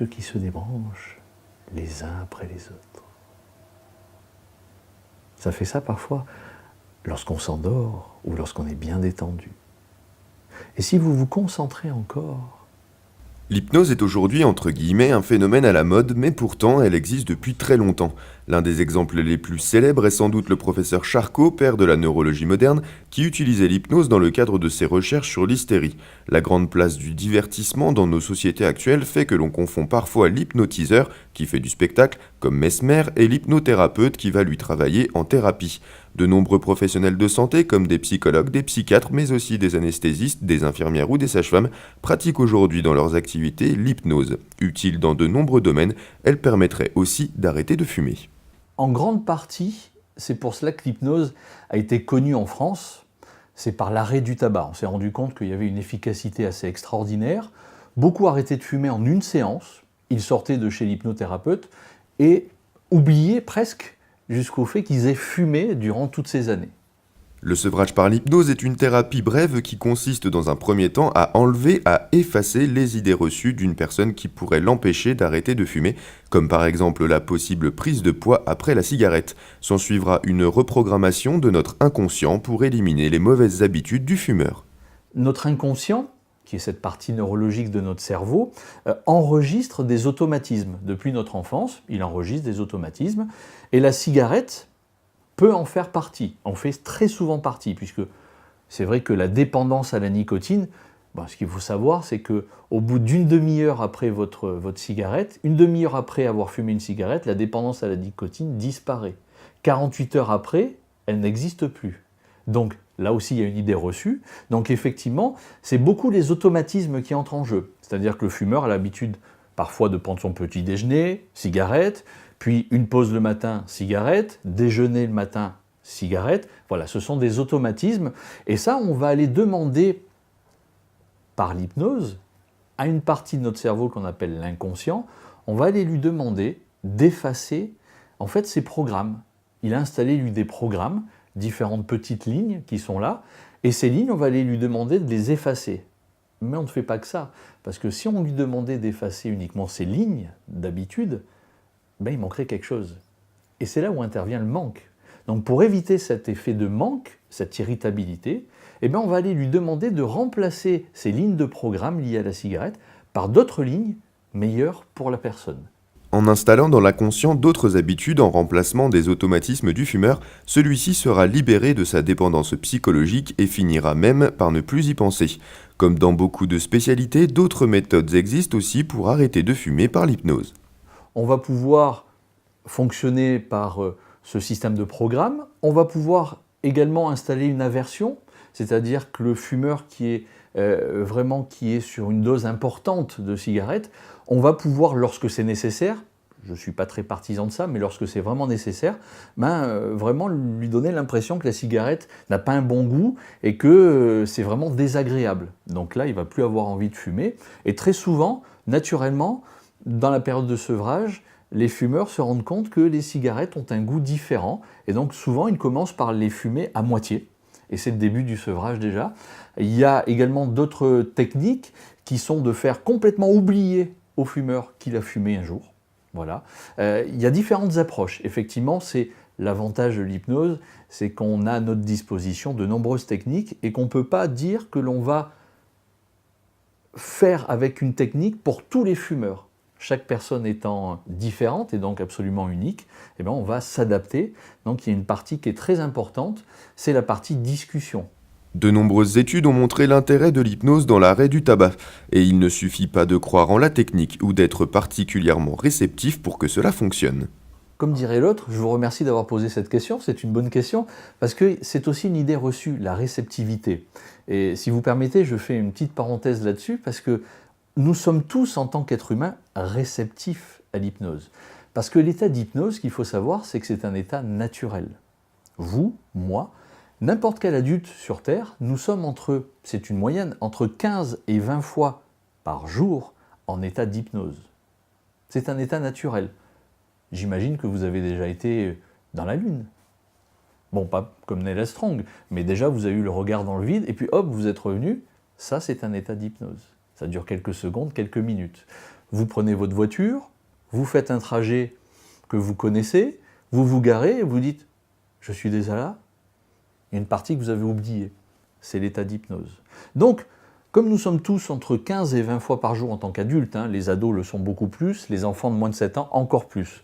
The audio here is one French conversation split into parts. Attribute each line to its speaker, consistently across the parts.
Speaker 1: muscles qui se débranchent les uns après les autres. Ça fait ça parfois lorsqu'on s'endort ou lorsqu'on est bien détendu. Et si vous vous concentrez encore,
Speaker 2: L'hypnose est aujourd'hui entre guillemets un phénomène à la mode, mais pourtant elle existe depuis très longtemps. L'un des exemples les plus célèbres est sans doute le professeur Charcot, père de la neurologie moderne, qui utilisait l'hypnose dans le cadre de ses recherches sur l'hystérie. La grande place du divertissement dans nos sociétés actuelles fait que l'on confond parfois l'hypnotiseur, qui fait du spectacle, comme Mesmer, et l'hypnothérapeute qui va lui travailler en thérapie. De nombreux professionnels de santé, comme des psychologues, des psychiatres, mais aussi des anesthésistes, des infirmières ou des sages-femmes, pratiquent aujourd'hui dans leurs activités l'hypnose. Utile dans de nombreux domaines, elle permettrait aussi d'arrêter de fumer.
Speaker 1: en grande partie, c'est pour cela que l'hypnose a été connue en France, c'est par l'arrêt du tabac. On s'est rendu compte qu'il y avait une efficacité assez extraordinaire. Beaucoup arrêtaient de fumer en une séance, ils sortaient de chez l'hypnothérapeute et oubliaient presque jusqu'au fait qu'ils aient fumé durant toutes ces années.
Speaker 2: Le sevrage par l'hypnose est une thérapie brève qui consiste dans un premier temps à enlever, à effacer les idées reçues d'une personne qui pourrait l'empêcher d'arrêter de fumer, comme par exemple la possible prise de poids après la cigarette. S'en suivra une reprogrammation de notre inconscient pour éliminer les mauvaises habitudes du fumeur.
Speaker 1: Notre inconscient, qui est cette partie neurologique de notre cerveau, enregistre des automatismes. Depuis notre enfance, il enregistre des automatismes. Et la cigarette peut en faire partie, en fait très souvent partie, puisque c'est vrai que la dépendance à la nicotine, ce qu'il faut savoir, c'est qu'au bout d'une demi-heure après votre cigarette, une demi-heure après avoir fumé une cigarette, la dépendance à la nicotine disparaît. 48 heures après, elle n'existe plus. Donc là aussi, il y a une idée reçue. Donc effectivement, c'est beaucoup les automatismes qui entrent en jeu. C'est-à-dire que le fumeur a l'habitude parfois de prendre son petit déjeuner, cigarette, puis une pause le matin, cigarette, déjeuner le matin, cigarette. Voilà, ce sont des automatismes. Et ça, on va aller demander par l'hypnose à une partie de notre cerveau qu'on appelle l'inconscient, on va aller lui demander d'effacer en fait ces programmes. Il a installé lui des programmes, différentes petites lignes qui sont là, et ces lignes, on va aller lui demander de les effacer. Mais on ne fait pas que ça, parce que si on lui demandait d'effacer uniquement ces lignes d'habitude, il manquerait quelque chose. Et c'est là où intervient le manque. Donc pour éviter cet effet de manque, cette irritabilité, on va aller lui demander de remplacer ces lignes de programme liées à la cigarette par d'autres lignes meilleures pour la personne.
Speaker 2: En installant dans l'inconscient d'autres habitudes en remplacement des automatismes du fumeur, celui-ci sera libéré de sa dépendance psychologique et finira même par ne plus y penser. Comme dans beaucoup de spécialités, d'autres méthodes existent aussi pour arrêter de fumer par l'hypnose.
Speaker 1: On va pouvoir fonctionner par ce système de programme. On va pouvoir également installer une aversion, c'est-à-dire que le fumeur qui est sur une dose importante de cigarettes, on va pouvoir, lorsque c'est nécessaire, je ne suis pas très partisan de ça, mais lorsque c'est vraiment nécessaire, vraiment lui donner l'impression que la cigarette n'a pas un bon goût et que c'est vraiment désagréable. Donc là, il ne va plus avoir envie de fumer. Et très souvent, naturellement, dans la période de sevrage, les fumeurs se rendent compte que les cigarettes ont un goût différent et donc souvent ils commencent par les fumer à moitié. Et c'est le début du sevrage déjà. Il y a également d'autres techniques qui sont de faire complètement oublier au fumeur qu'il a fumé un jour. Voilà. Il y a différentes approches. Effectivement, c'est l'avantage de l'hypnose, c'est qu'on a à notre disposition de nombreuses techniques et qu'on ne peut pas dire que l'on va faire avec une technique pour tous les fumeurs. Chaque personne étant différente et donc absolument unique, on va s'adapter. Donc il y a une partie qui est très importante, c'est la partie discussion.
Speaker 2: De nombreuses études ont montré l'intérêt de l'hypnose dans l'arrêt du tabac, et il ne suffit pas de croire en la technique ou d'être particulièrement réceptif pour que cela fonctionne.
Speaker 1: Comme dirait l'autre, je vous remercie d'avoir posé cette question, c'est une bonne question, parce que c'est aussi une idée reçue, la réceptivité. Et si vous permettez, je fais une petite parenthèse là-dessus, parce que nous sommes tous, en tant qu'êtres humains, réceptifs à l'hypnose. Parce que l'état d'hypnose, ce qu'il faut savoir, c'est que c'est un état naturel. Vous, moi, n'importe quel adulte sur Terre, nous sommes c'est une moyenne, entre 15 et 20 fois par jour en état d'hypnose. C'est un état naturel. J'imagine que vous avez déjà été dans la Lune. Bon, pas comme Neil Armstrong, mais déjà vous avez eu le regard dans le vide, et puis hop, vous êtes revenu. Ça, c'est un état d'hypnose. Ça dure quelques secondes, quelques minutes. Vous prenez votre voiture, vous faites un trajet que vous connaissez, vous vous garez et vous dites « je suis déjà là ». Il y a une partie que vous avez oubliée, c'est l'état d'hypnose. Donc, comme nous sommes tous entre 15 et 20 fois par jour en tant qu'adultes, les ados le sont beaucoup plus, les enfants de moins de 7 ans encore plus,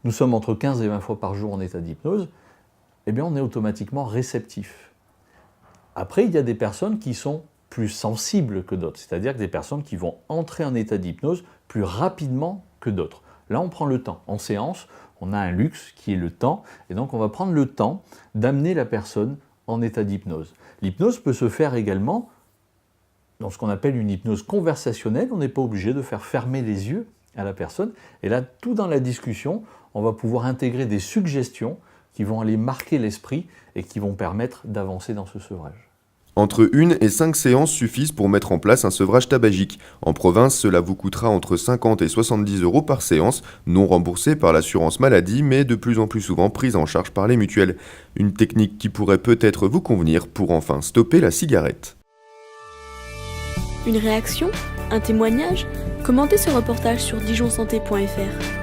Speaker 1: nous sommes entre 15 et 20 fois par jour en état d'hypnose, eh bien on est automatiquement réceptif. Après, il y a des personnes qui sont plus sensibles que d'autres, c'est-à-dire que des personnes qui vont entrer en état d'hypnose plus rapidement que d'autres. Là, on prend le temps. En séance, on a un luxe qui est le temps, et donc on va prendre le temps d'amener la personne en état d'hypnose. L'hypnose peut se faire également dans ce qu'on appelle une hypnose conversationnelle. On n'est pas obligé de faire fermer les yeux à la personne, et là, tout dans la discussion, on va pouvoir intégrer des suggestions qui vont aller marquer l'esprit et qui vont permettre d'avancer dans ce sevrage.
Speaker 2: Entre 1 et 5 séances suffisent pour mettre en place un sevrage tabagique. En province, cela vous coûtera entre 50 et 70 € par séance, non remboursée par l'assurance maladie, mais de plus en plus souvent prise en charge par les mutuelles. Une technique qui pourrait peut-être vous convenir pour enfin stopper la cigarette.
Speaker 3: Une réaction ? Un témoignage ? Commentez ce reportage sur dijonsanté.fr.